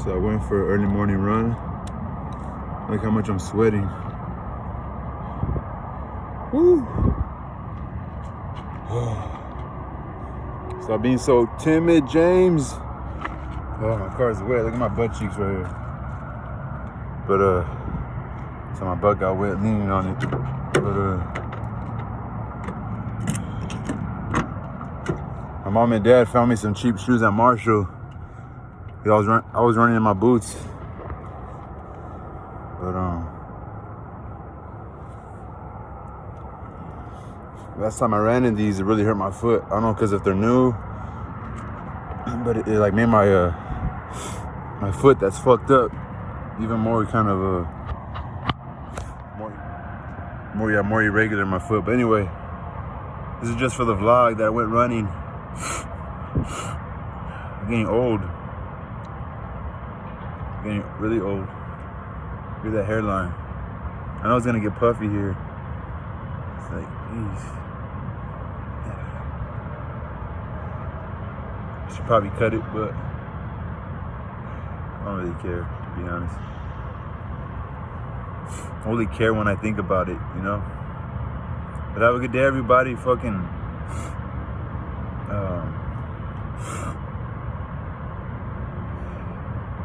So I went for an early morning run. Look how much I'm sweating. Woo! Stop being so timid, James. Oh, my car's wet. Look at my butt cheeks right here. But so my butt got wet leaning on it. But my mom and dad found me some cheap shoes at Marshall. I was running in my boots. But last time I ran in these, it really hurt my foot. I don't know, because if they're new, but it like made my my foot that's fucked up even more kind of more irregular in my foot. But anyway, this is just for the vlog that I went running. I'm getting old. I'm getting really old. Look at that hairline. I know it's gonna get puffy here. It's like, geez. I should probably cut it, but I don't really care, to be honest. I only care when I think about it, you know? But have a good day, everybody. Fucking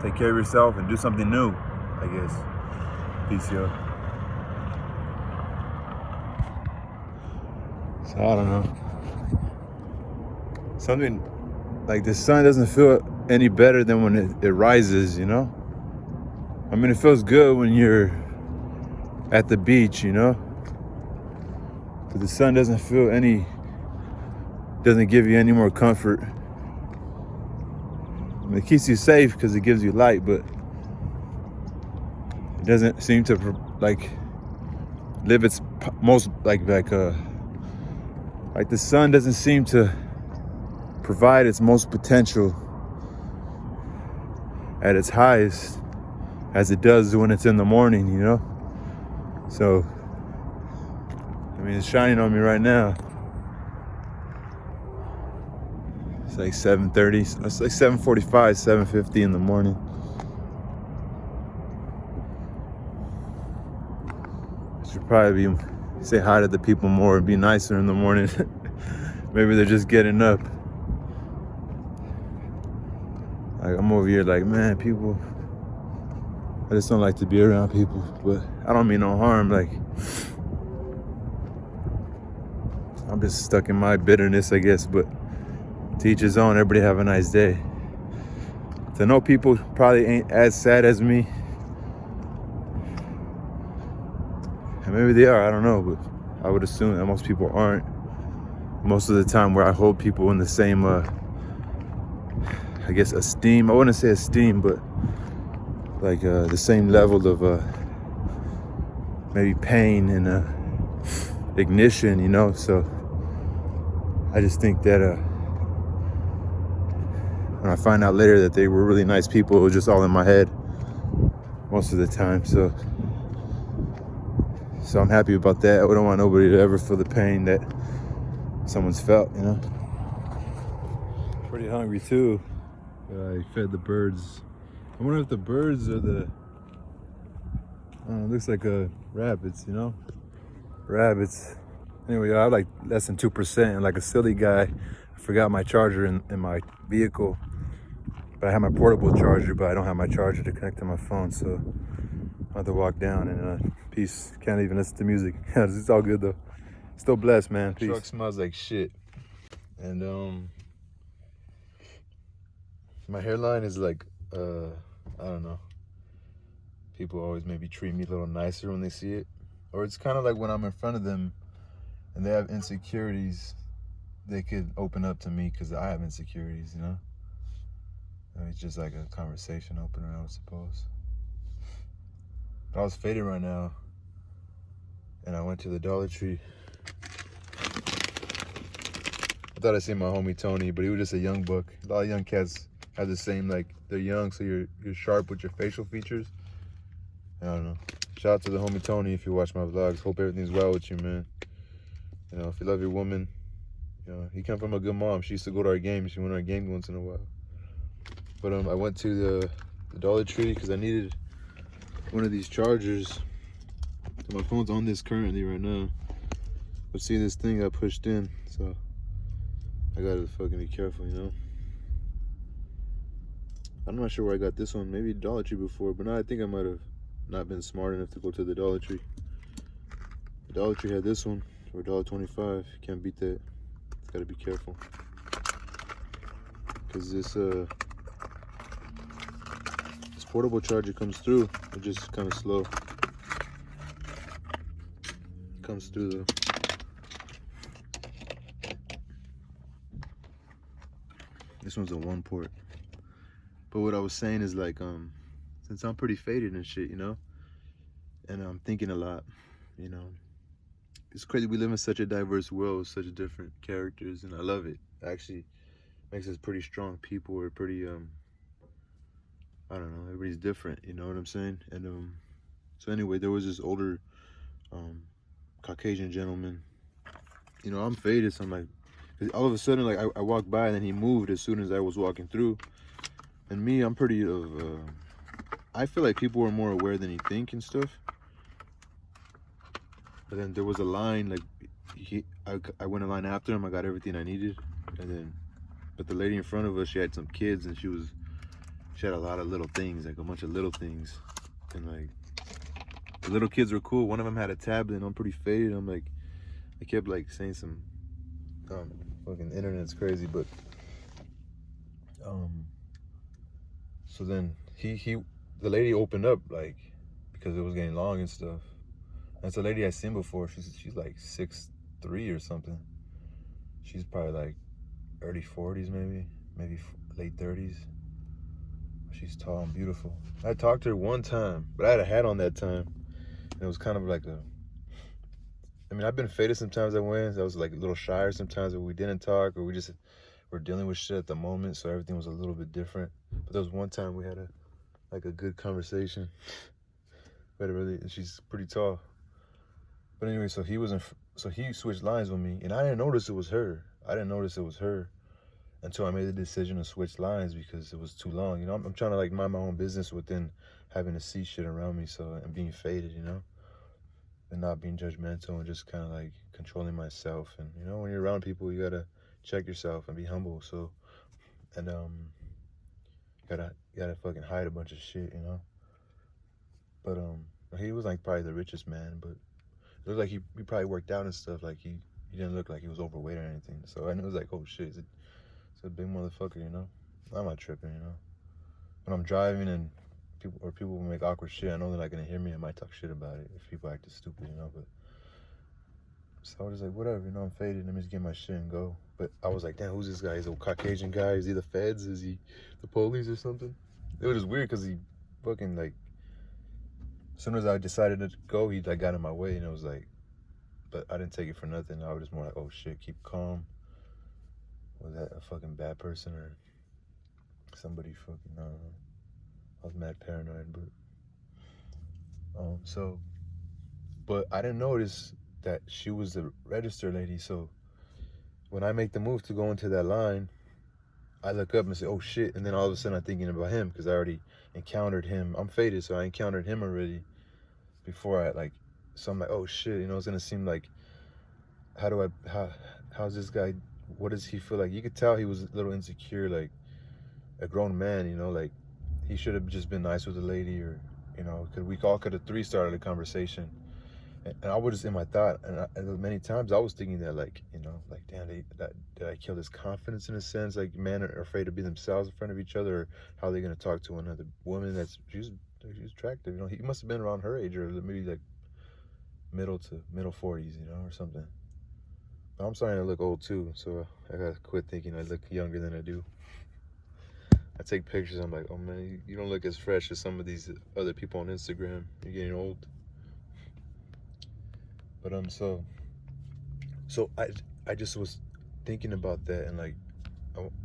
take care of yourself and do something new, I guess. Peace, yo. So I don't know. Something like the sun doesn't feel any better than when it rises, you know? I mean, it feels good when you're at the beach, you know? But the sun doesn't give you any more comfort. I mean, it keeps you safe because it gives you light, but it doesn't seem to like live its most like the sun doesn't seem to provide its most potential at its highest as it does when it's in the morning, you know? So, I mean, it's shining on me right now. It's like 7:30, it's like 7:45, 7:50 in the morning. I should probably say hi to the people more and be nicer in the morning. Maybe they're just getting up. Like, I'm over here like, man, people, I just don't like to be around people, but I don't mean no harm. Like, I'm just stuck in my bitterness, I guess, but to each his own. Everybody have a nice day. To know people probably ain't as sad as me, and maybe they are, I don't know, but I would assume that most people aren't. Most of the time where I hold people in the same, I guess, esteem. I wouldn't say esteem, but like the same level of maybe pain and ignition, you know? So I just think that when I find out later that they were really nice people, it was just all in my head most of the time. So I'm happy about that. I wouldn't want nobody to ever feel the pain that someone's felt, you know? Pretty hungry too. I fed the birds. I wonder if the birds are the, I don't know, it looks like rabbits, you know? Rabbits. Anyway, I have like less than 2%, and like a silly guy, I forgot my charger in my vehicle. But I have my portable charger, but I don't have my charger to connect to my phone, so I have to walk down and peace. Can't even listen to music. It's all good though. Still blessed, man. Peace. Truck smells like shit. And my hairline is like, I don't know. People always maybe treat me a little nicer when they see it. Or it's kind of like when I'm in front of them and they have insecurities, they could open up to me because I have insecurities, you know? I mean, it's just like a conversation opener, I would suppose. But I was faded right now, and I went to the Dollar Tree. I thought I seen my homie Tony, but he was just a young buck. A lot of young cats have the same, like, they're young, so you're sharp with your facial features. I don't know. Shout out to the homie Tony if you watch my vlogs. Hope everything's well with you, man. You know, if you love your woman, you know, he come from a good mom. She used to go to our games. She went to our game once in a while. But I went to the Dollar Tree because I needed one of these chargers. My phone's on this currently right now. But see, this thing got pushed in, so I gotta fucking be careful, you know? I'm not sure where I got this one. Maybe Dollar Tree before, but now I think I might have not been smart enough to go to the Dollar Tree. The Dollar Tree had this one for $1.25. Can't beat that. It's gotta be careful. Cause this portable charger comes through. It's just kind of slow. Comes through though. This one's a 1 port. But what I was saying is like, since I'm pretty faded and shit, you know, and I'm thinking a lot, you know, it's crazy. We live in such a diverse world with such different characters, and I love it. Actually, makes us pretty strong people. We're pretty, I don't know, everybody's different, you know what I'm saying? And so anyway, there was this older Caucasian gentleman. You know, I'm faded, so I'm like, all of a sudden, like I walked by and then he moved as soon as I was walking through. And me, I'm pretty I feel like people are more aware than you think and stuff. But then there was a line, like I went in line after him. I got everything I needed, and then, but the lady in front of us, she had some kids, and she had a lot of little things, like a bunch of little things, and like the little kids were cool. One of them had a tablet, and I'm pretty faded. I'm like, I kept like saying some, fucking internet's crazy, but so then the lady opened up, like, because it was getting long and stuff. And it's a lady I've seen before. She's like 6'3" or something. She's probably like early 40s, maybe late 30s. She's tall and beautiful. I talked to her one time, but I had a hat on that time. And it was kind of like I mean, I've been faded sometimes I was like a little shyer sometimes where we didn't talk, or we just were dealing with shit at the moment, so everything was a little bit different. But there was one time we had a good conversation. And she's pretty tall. But anyway, so he switched lines with me, and I didn't notice it was her. Until I made the decision to switch lines because it was too long. You know, I'm trying to like mind my own business within having to see shit around me, and being faded, you know, and not being judgmental and just kind of like controlling myself. And you know, when you're around people, you gotta check yourself and be humble. So, and you gotta fucking hide a bunch of shit, you know. But he was like probably the richest man, but it looked like he probably worked out and stuff. Like he didn't look like he was overweight or anything. So I knew it was like, oh shit, it's a big motherfucker, you know. I'm not tripping, you know. When I'm driving and people will make awkward shit, I know they're not gonna hear me. I might talk shit about it if people act stupid, you know. But so I was just like, whatever, you know, I'm faded. Let me just get my shit and go. But I was like, damn, who's this guy? He's a Caucasian guy. Is he the feds? Is he the police or something? It was just weird because he fucking like, as soon as I decided to go, he like got in my way, and it was like, but I didn't take it for nothing. I was just more like, oh shit, keep calm. Was that a fucking bad person or somebody fucking, I don't know. I was mad paranoid, but but I didn't notice that she was the register lady. So when I make the move to go into that line, I look up and say, oh shit, and then all of a sudden I'm thinking about him because I already encountered him. I'm faded, so I encountered him already before so I'm like, oh shit, you know, it's gonna seem like, how's this guy, what does he feel like? You could tell he was a little insecure, like a grown man, you know, like he should have just been nice with the lady, or, you know, we all could have started a conversation. And I was just in my thought, and many times I was thinking that, like, you know, like, damn, did I kill his confidence in a sense? Like, men are afraid to be themselves in front of each other, or how are they going to talk to another woman she's attractive, you know? He must have been around her age, or maybe like middle 40s, you know, or something. But I'm starting to look old too, so I gotta quit thinking I look younger than I do. I take pictures, I'm like, oh man, you don't look as fresh as some of these other people on Instagram. You're getting old. But so I just was thinking about that, and like,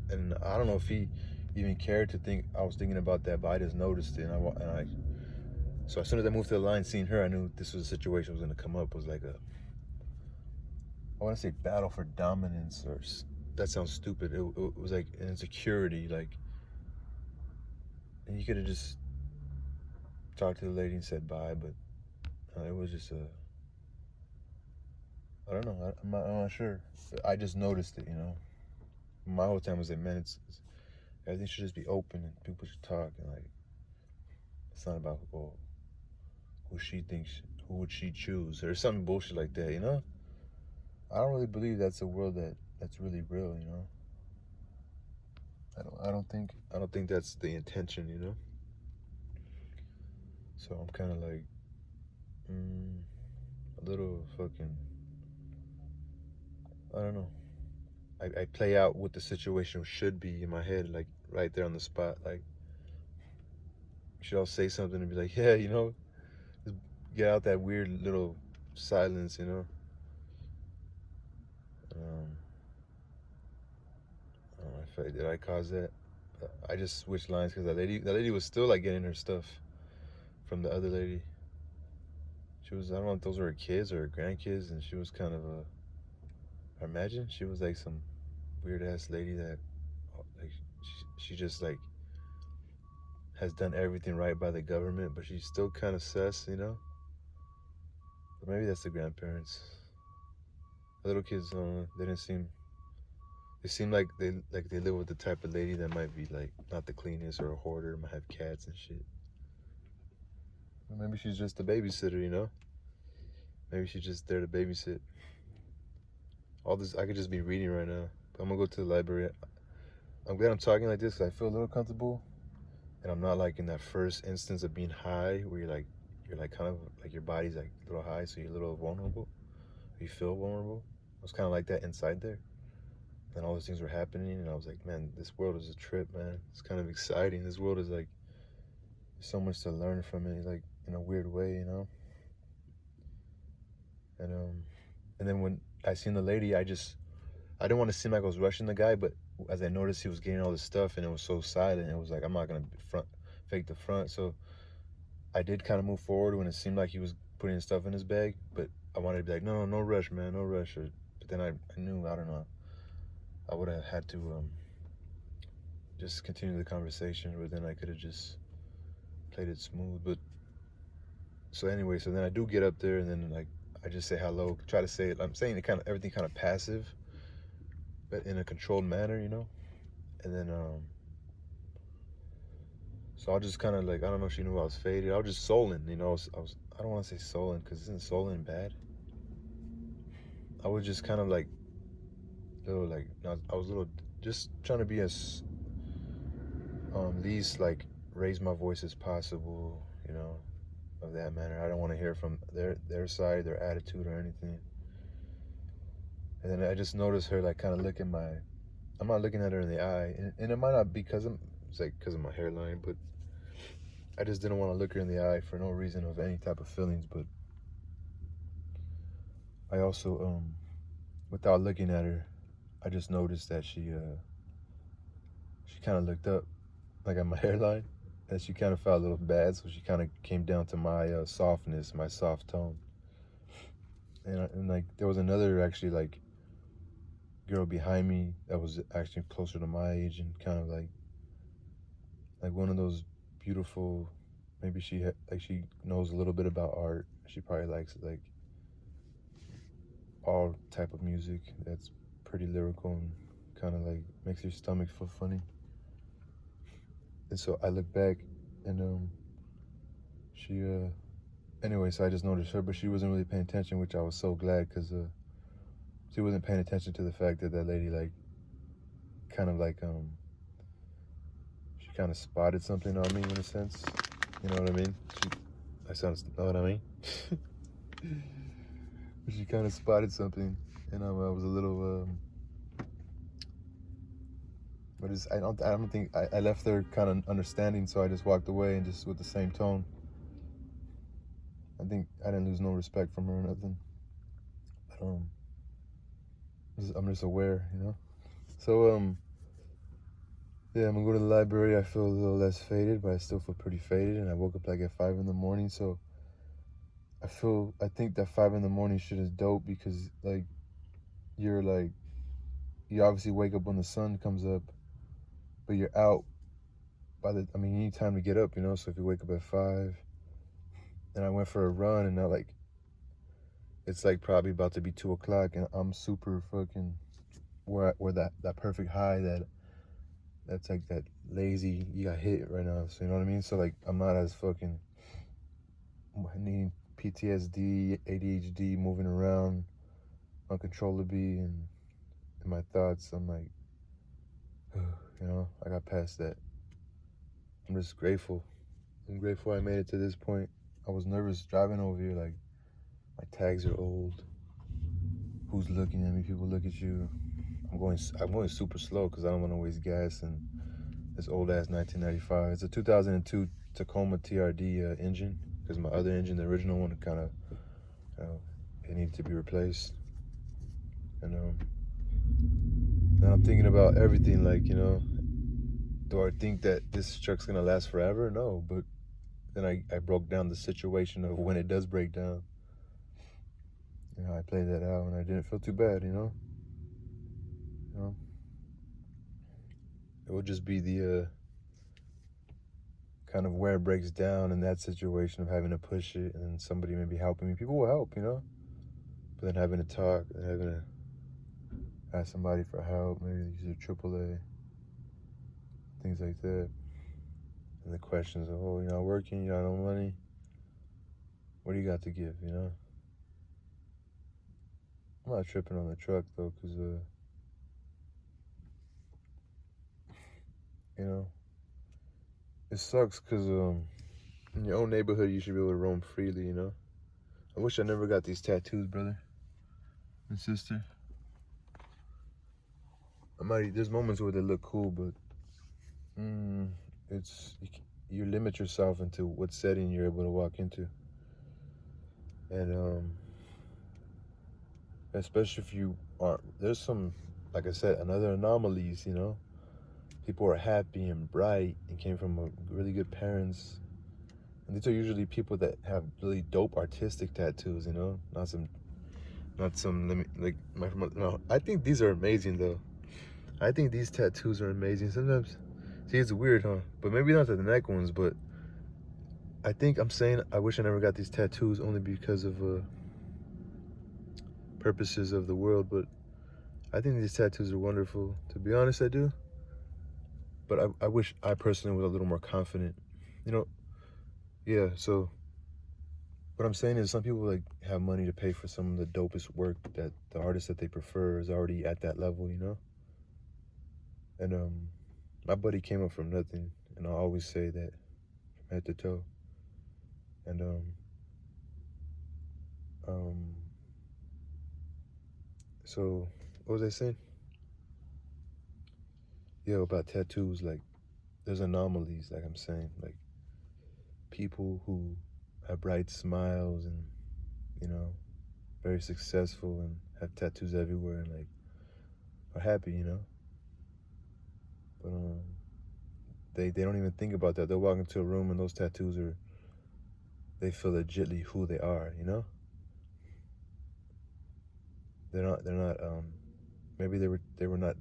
and I don't know if he even cared to think I was thinking about that, but I just noticed it, so as soon as I moved to the line, seeing her, I knew this was a situation that was gonna come up. It was like I want to say battle for dominance, or that sounds stupid. It was like an insecurity, like And you could have just talked to the lady and said bye, but it was just I don't know. I'm not sure. I just noticed it, you know. My whole time was like, man, everything should just be open and people should talk, and like it's not about who she thinks, who would she choose, or something bullshit like that, you know. I don't really believe that's a world that's really real, you know. I don't think that's the intention, you know. So I'm kind of like a little fucking, I don't know. I play out what the situation should be in my head, like right there on the spot. Like, should I say something and be like, yeah, you know, just get out that weird little silence, you know. Um, I don't know if did I cause that? I just switched lines because that lady was still like getting her stuff from the other lady. She was, I don't know if those were her kids or her grandkids, and she was kind of I imagine she was like some weird ass lady that, like, she just like has done everything right by the government, but she's still kind of sus, you know. But maybe that's the grandparents. The little kids, they didn't seem. They seem like they live with the type of lady that might be like not the cleanest or a hoarder, might have cats and shit. Or maybe she's just a babysitter, you know. Maybe she's just there to babysit. All this I could just be reading right now. I'm gonna go to the library. I'm glad I'm talking like this because I feel a little comfortable, and I'm not like in that first instance of being high where you're like kind of like your body's like a little high, so you're a little vulnerable. You feel vulnerable. I was kind of like that inside there. And all those things were happening, and I was like, man, this world is a trip, man. It's kind of exciting. This world is like so much to learn from it, like in a weird way, you know. And then when I seen the lady, I didn't want to seem like I was rushing the guy, but as I noticed he was getting all this stuff and it was so silent, it was like I'm not gonna fake the front. So I did kind of move forward when it seemed like he was putting his stuff in his bag, but I wanted to be like, no rush, man, no rush. But then I knew, I don't know, I would have had to just continue the conversation, but then I could have just played it smooth. But so anyway, so then I do get up there, and then like I just say hello, try to say it. I'm saying it kind of everything kind of passive, but in a controlled manner, you know. And then so I'll just kind of like, I don't know if she knew I was faded. I was just sullen, you know. I don't want to say sullen because isn't sullen bad? I was just kind of like little like I was a little just trying to be as least like raise my voice as possible, you know, of that manner. I don't want to hear from their side, their attitude or anything. And then I just noticed her like kind of looking I'm not looking at her in the eye, and it might not be it's like because of my hairline, but I just didn't want to look her in the eye for no reason of any type of feelings. But I also without looking at her, I just noticed that she kind of looked up like at my hairline, and she kind of felt a little bad, so she kind of came down to my softness, my soft tone. And like there was another actually like girl behind me that was actually closer to my age and kind of like one of those beautiful, maybe she knows a little bit about art. She probably likes like all type of music that's pretty lyrical and kind of like makes your stomach feel funny. And so I look back, and she anyway, so I just noticed her, but she wasn't really paying attention, which I was so glad, because she wasn't paying attention to the fact that that lady like kind of like she kind of spotted something on me in a sense. You know what I mean? Know what I mean? She kind of spotted something, and I was a little but I don't think I left her kind of understanding, so I just walked away and just with the same tone. I think I didn't lose no respect from her or nothing. But, I'm just aware, you know. So yeah, I'm gonna go to the library. I feel a little less faded, but I still feel pretty faded. And I woke up like at 5 in the morning, so I think that 5 in the morning shit is dope because like you obviously wake up when the sun comes up, but you're out I mean, you need time to get up, you know. So if you wake up at 5, and I went for a run, and now like it's like probably about to be 2 o'clock, and I'm super fucking where that perfect high that's like that lazy you got hit right now. So you know what I mean. So like I'm not as fucking needing PTSD, ADHD, moving around uncontrollably, and in my thoughts, I'm like, you know, I got past that. I'm just grateful. I'm grateful I made it to this point. I was nervous driving over here, like, my tags are old. Who's looking at me? People look at you. I'm going super slow because I don't want to waste gas in this old ass 1995. It's a 2002 Tacoma TRD engine, because my other engine, the original one, kind of, it needed to be replaced. And now I'm thinking about everything, like, you know, do I think that this truck's gonna last forever? No, but then I broke down the situation of when it does break down. You know, I played that out, and I didn't feel too bad, you know? You know? It would just be the kind of where it breaks down in that situation of having to push it and somebody maybe helping me. People will help, you know? But then having to talk and having to ask somebody for help, maybe use a AAA, things like that. And the questions of, oh, you're not working, you got no money. What do you got to give, you know? I'm not tripping on the truck, though, because, you know, it sucks because in your own neighborhood, you should be able to roam freely, you know? I wish I never got these tattoos, brother and sister. There's moments where they look cool, but you limit yourself into what setting you're able to walk into. And especially if you aren't, there's some, like I said, another anomalies, you know? People are happy and bright and came from really good parents. And these are usually people that have really dope artistic tattoos, you know? Not some, like, no, I think these are amazing, though. I think these tattoos are amazing. Sometimes, see, it's weird, huh? But maybe not the neck ones, but I think I'm saying I wish I never got these tattoos only because of purposes of the world, but I think these tattoos are wonderful. To be honest, I do. But I wish I personally was a little more confident. You know, yeah, so what I'm saying is some people like have money to pay for some of the dopest work that the artist that they prefer is already at that level, you know? And my buddy came up from nothing, and I always say that from head to toe. And so what was I saying? Yeah, about tattoos, like there's anomalies, like I'm saying, like people who have bright smiles and, you know, very successful and have tattoos everywhere and like are happy, you know. But they don't even think about that. They'll walk into a room and those tattoos they feel legitly who they are, you know. They're not maybe they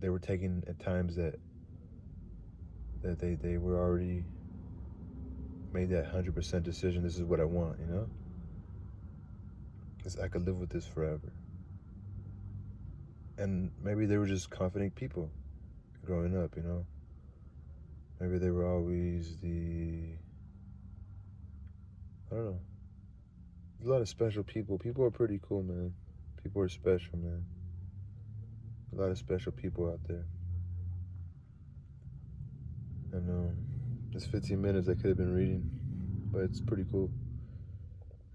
were taken at times that they were already made that 100% decision. This is what I want, you know. Because I could live with this forever. And maybe they were just confident people growing up, you know. Maybe they were always I don't know. There's a lot of special people. People are pretty cool, man. People are special, man. A lot of special people out there. And it's 15 minutes I could have been reading, but it's pretty cool.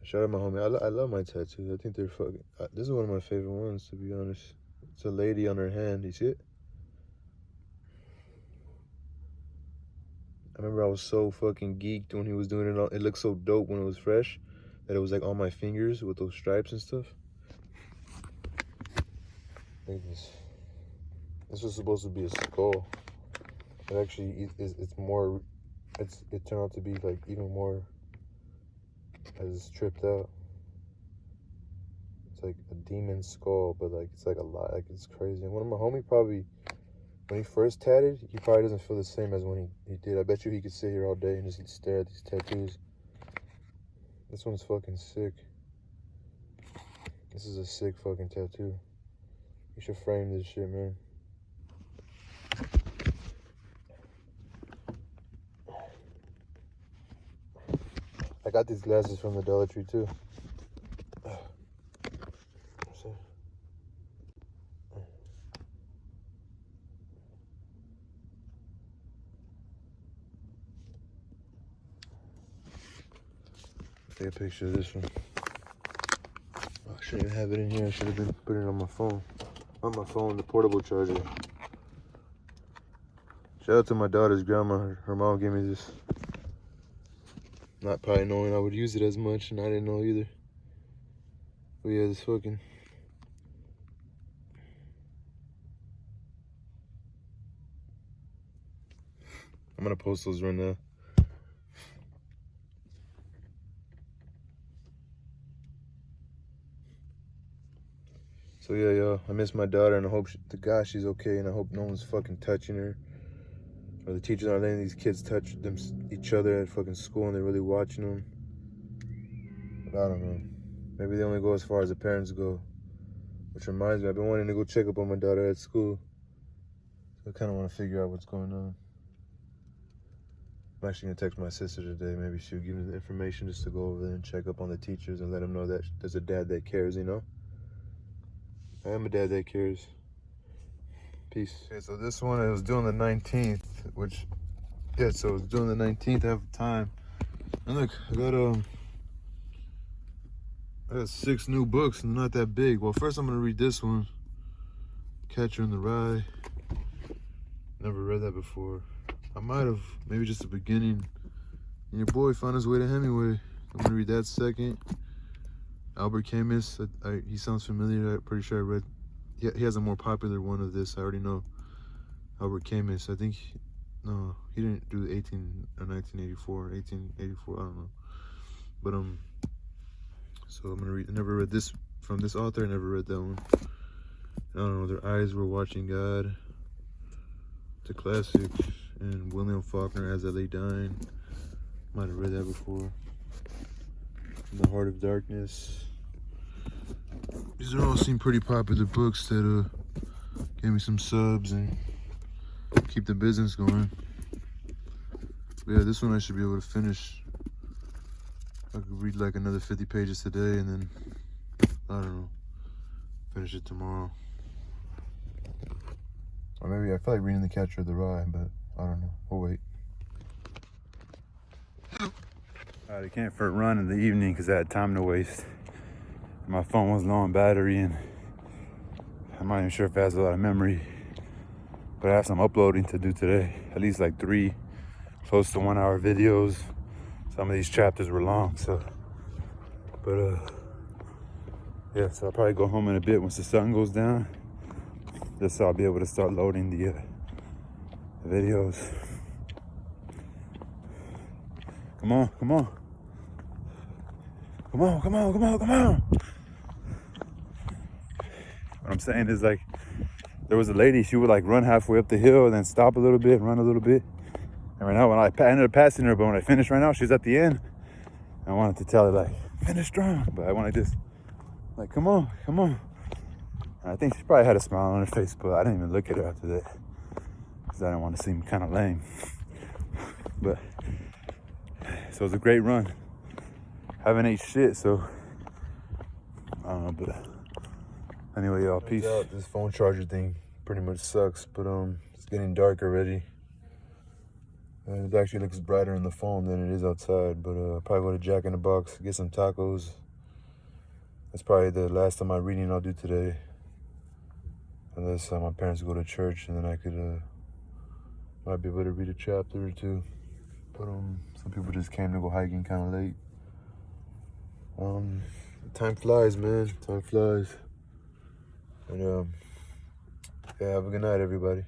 Shout out my homie. I love my tattoos. I think they're fucking. This is one of my favorite ones, to be honest. It's a lady on her hand. You see it? I remember I was so fucking geeked when he was doing it. It looked so dope when it was fresh, that it was like on my fingers with those stripes and stuff. Look at this. This was supposed to be a skull. It actually it's more. It turned out to be like even more. As tripped out. It's like a demon skull, but like it's like a lot. Like it's crazy. And one of my homie probably when he first tatted, he probably doesn't feel the same as when he did. I bet you he could sit here all day and just stare at these tattoos. This one's fucking sick. This is a sick fucking tattoo. You should frame this shit, man. I got these glasses from the Dollar Tree too. Take a picture of this one. Oh, I shouldn't even have it in here. I should have been putting it on my phone. On my phone, the portable charger. Shout out to my daughter's grandma. Her mom gave me this. Not probably knowing I would use it as much, and I didn't know either. But yeah, this fucking... I'm gonna post those right now. So yeah, y'all, I miss my daughter, and I hope she's okay, and I hope no one's fucking touching her. Or the teachers aren't letting these kids touch each other at fucking school, and they're really watching them. But I don't know. Maybe they only go as far as the parents go. Which reminds me, I've been wanting to go check up on my daughter at school. So I kind of want to figure out what's going on. I'm actually going to text my sister today. Maybe she'll give me the information just to go over there and check up on the teachers and let them know that there's a dad that cares, you know? I am a dad that cares. Peace. Okay, so this one, it was due on the 19th, which, yeah, so it's due on the 19th. I have time. And look, I got 6 new books, and they're not that big. Well, first I'm going to read this one, Catcher in the Rye. Never read that before. I might have, maybe just the beginning. And your boy found his way to Hemingway. I'm gonna read that second. Albert Camus, he sounds familiar. I'm pretty sure I read, he has a more popular one of this. I already know Albert Camus. I think, no, he didn't do 1884, I don't know. But, so I'm gonna read, I never read this from this author. I never read that one. I don't know, Their Eyes Were Watching God. It's a classic. And William Faulkner, As I Lay Dying. Might have read that before. In the Heart of Darkness. These are all seem pretty popular books that gave me some subs and keep the business going. But yeah, this one I should be able to finish. I could read like another 50 pages today and then, I don't know, finish it tomorrow. Or maybe I feel like reading The Catcher in the Rye, but I don't know. We'll wait. I can't run in the evening because I had time to waste. My phone was low on battery, and I'm not even sure if it has a lot of memory. But I have some uploading to do today. At least like 3 close to 1 hour videos. Some of these chapters were long, so. But yeah, so I'll probably go home in a bit once the sun goes down. Just so I'll be able to start loading the videos. Come on, come on. Come on, come on, come on, come on. What I'm saying is, like, there was a lady, she would like run halfway up the hill and then stop a little bit, run a little bit. And right now, when I ended up passing her, but when I finished right now, she's at the end. I wanted to tell her, like, finish strong. But I wanted to just, like, come on, come on. I think she probably had a smile on her face, but I didn't even look at her after that because I didn't want to seem kind of lame. But so it was a great run. Haven't ate shit, so I don't know. But anyway, y'all, peace. This phone charger thing pretty much sucks, but it's getting dark already. And it actually looks brighter in the phone than it is outside. But I'll probably go to Jack in the Box, get some tacos. That's probably the last time I'm reading I'll do today. Unless my parents go to church, and then I could might be able to read a chapter or 2. But some people just came to go hiking kind of late. Time flies, man. Time flies. And yeah, have a good night, everybody.